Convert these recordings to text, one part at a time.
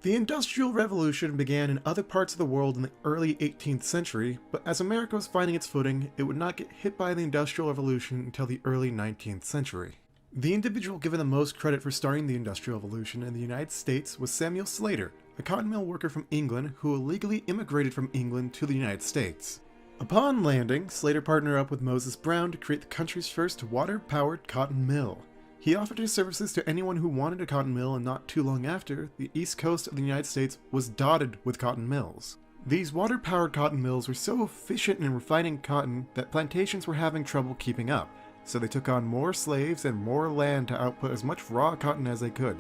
The Industrial Revolution began in other parts of the world in the early 18th century, but as America was finding its footing, it would not get hit by the Industrial Revolution until the early 19th century. The individual given the most credit for starting the Industrial Revolution in the United States was Samuel Slater, a cotton mill worker from England who illegally immigrated from England to the United States. Upon landing, Slater partnered up with Moses Brown to create the country's first water-powered cotton mill. He offered his services to anyone who wanted a cotton mill, and not too long after, the east coast of the United States was dotted with cotton mills. These water-powered cotton mills were so efficient in refining cotton that plantations were having trouble keeping up, so they took on more slaves and more land to output as much raw cotton as they could.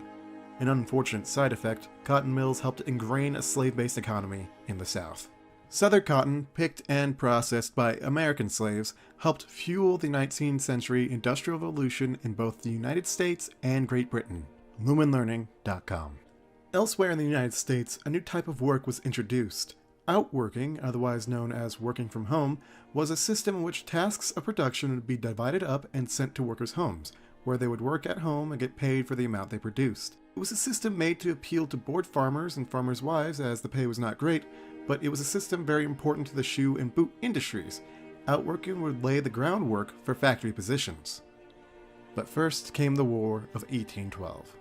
An unfortunate side effect, cotton mills helped ingrain a slave-based economy in the South. Southern cotton, picked and processed by American slaves, helped fuel the 19th century Industrial Revolution in both the United States and Great Britain. LumenLearning.com. Elsewhere in the United States, a new type of work was introduced. Outworking, otherwise known as working from home, was a system in which tasks of production would be divided up and sent to workers' homes, where they would work at home and get paid for the amount they produced. It was a system made to appeal to bored farmers and farmers' wives, as the pay was not great, but it was a system very important to the shoe and boot industries. Outworking would lay the groundwork for factory positions. But first came the War of 1812.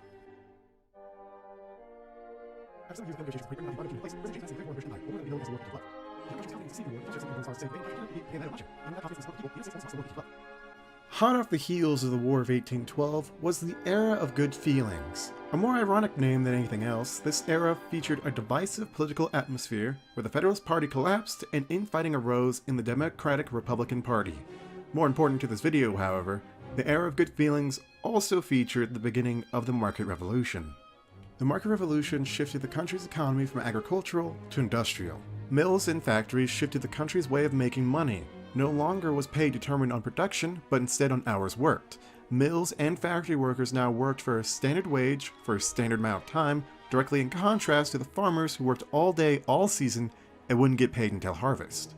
Hot off the heels of the War of 1812 was the Era of Good Feelings. A more ironic name than anything else, this era featured a divisive political atmosphere where the Federalist Party collapsed and infighting arose in the Democratic-Republican Party. More important to this video, however, the Era of Good Feelings also featured the beginning of the Market Revolution. The Market Revolution shifted the country's economy from agricultural to industrial. Mills and factories shifted the country's way of making money. No longer was pay determined on production, but instead on hours worked. Mills and factory workers now worked for a standard wage for a standard amount of time, directly in contrast to the farmers who worked all day, all season, and wouldn't get paid until harvest.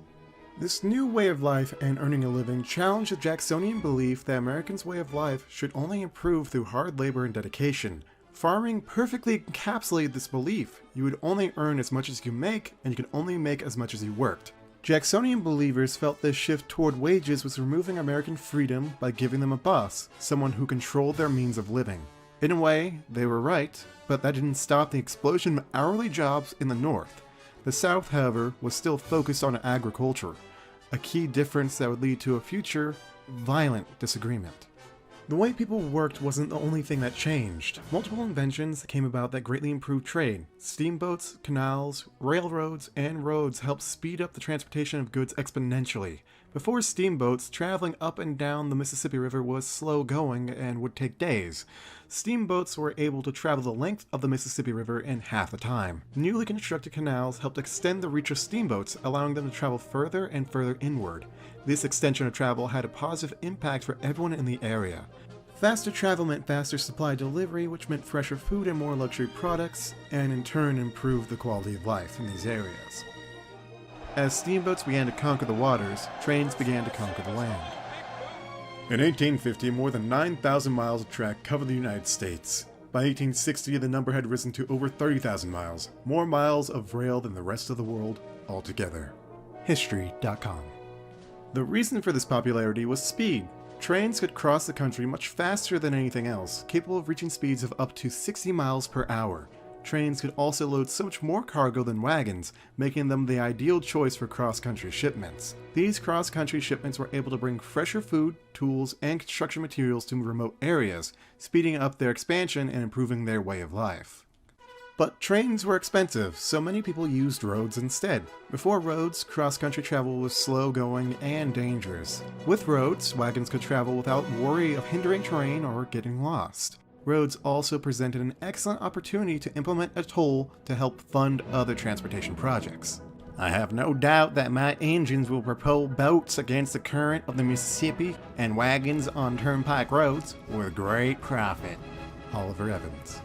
This new way of life and earning a living challenged the Jacksonian belief that Americans' way of life should only improve through hard labor and dedication. Farming perfectly encapsulated this belief. You would only earn as much as you make, and you could only make as much as you worked. Jacksonian believers felt this shift toward wages was removing American freedom by giving them a boss, someone who controlled their means of living. In a way, they were right, but that didn't stop the explosion of hourly jobs in the North. The South, however, was still focused on agriculture, a key difference that would lead to a future, violent disagreement. The way people worked wasn't the only thing that changed. Multiple inventions came about that greatly improved trade. Steamboats, canals, railroads, and roads helped speed up the transportation of goods exponentially. Before steamboats, traveling up and down the Mississippi River was slow going and would take days. Steamboats were able to travel the length of the Mississippi River in half the time. Newly constructed canals helped extend the reach of steamboats, allowing them to travel further and further inward. This extension of travel had a positive impact for everyone in the area. Faster travel meant faster supply delivery, which meant fresher food and more luxury products, and in turn improved the quality of life in these areas. As steamboats began to conquer the waters, trains began to conquer the land. In 1850, more than 9,000 miles of track covered the United States. By 1860, the number had risen to over 30,000 miles, more miles of rail than the rest of the world altogether. History.com. The reason for this popularity was speed. Trains could cross the country much faster than anything else, capable of reaching speeds of up to 60 miles per hour. Trains could also load so much more cargo than wagons, making them the ideal choice for cross-country shipments. These cross-country shipments were able to bring fresher food, tools, and construction materials to remote areas, speeding up their expansion and improving their way of life. But trains were expensive, so many people used roads instead. Before roads, cross-country travel was slow-going and dangerous. With roads, wagons could travel without worry of hindering terrain or getting lost. Roads also presented an excellent opportunity to implement a toll to help fund other transportation projects. I have no doubt that my engines will propel boats against the current of the Mississippi and wagons on turnpike roads with great profit. Oliver Evans.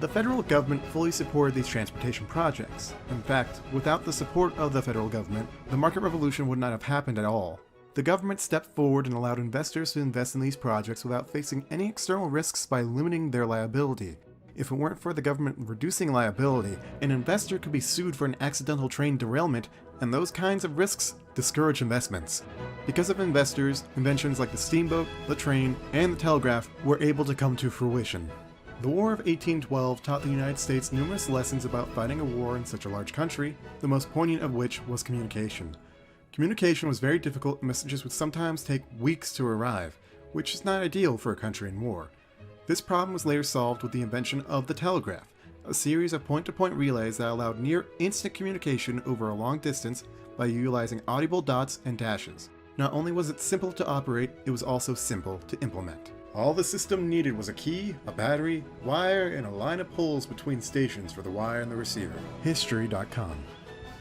The federal government fully supported these transportation projects. In fact, without the support of the federal government, the market revolution would not have happened at all. The government stepped forward and allowed investors to invest in these projects without facing any external risks by limiting their liability. If it weren't for the government reducing liability, an investor could be sued for an accidental train derailment, and those kinds of risks discourage investments. Because of investors, inventions like the steamboat, the train, and the telegraph were able to come to fruition. The War of 1812 taught the United States numerous lessons about fighting a war in such a large country, the most poignant of which was communication. Communication was very difficult and messages would sometimes take weeks to arrive, which is not ideal for a country in war. This problem was later solved with the invention of the telegraph, a series of point-to-point relays that allowed near-instant communication over a long distance by utilizing audible dots and dashes. Not only was it simple to operate, it was also simple to implement. All the system needed was a key, a battery, wire, and a line of poles between stations for the wire and the receiver. History.com.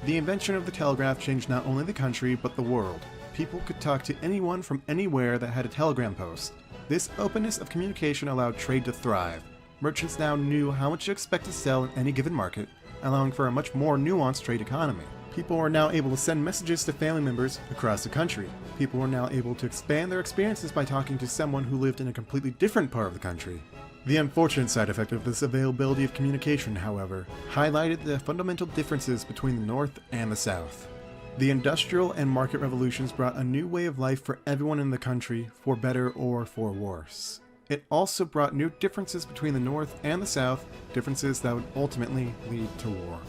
The invention of the telegraph changed not only the country, but the world. People could talk to anyone from anywhere that had a telegram post. This openness of communication allowed trade to thrive. Merchants now knew how much to expect to sell in any given market, allowing for a much more nuanced trade economy. People were now able to send messages to family members across the country. People were now able to expand their experiences by talking to someone who lived in a completely different part of the country. The unfortunate side effect of this availability of communication, however, highlighted the fundamental differences between the North and the South. The industrial and market revolutions brought a new way of life for everyone in the country, for better or for worse. It also brought new differences between the North and the South, differences that would ultimately lead to war.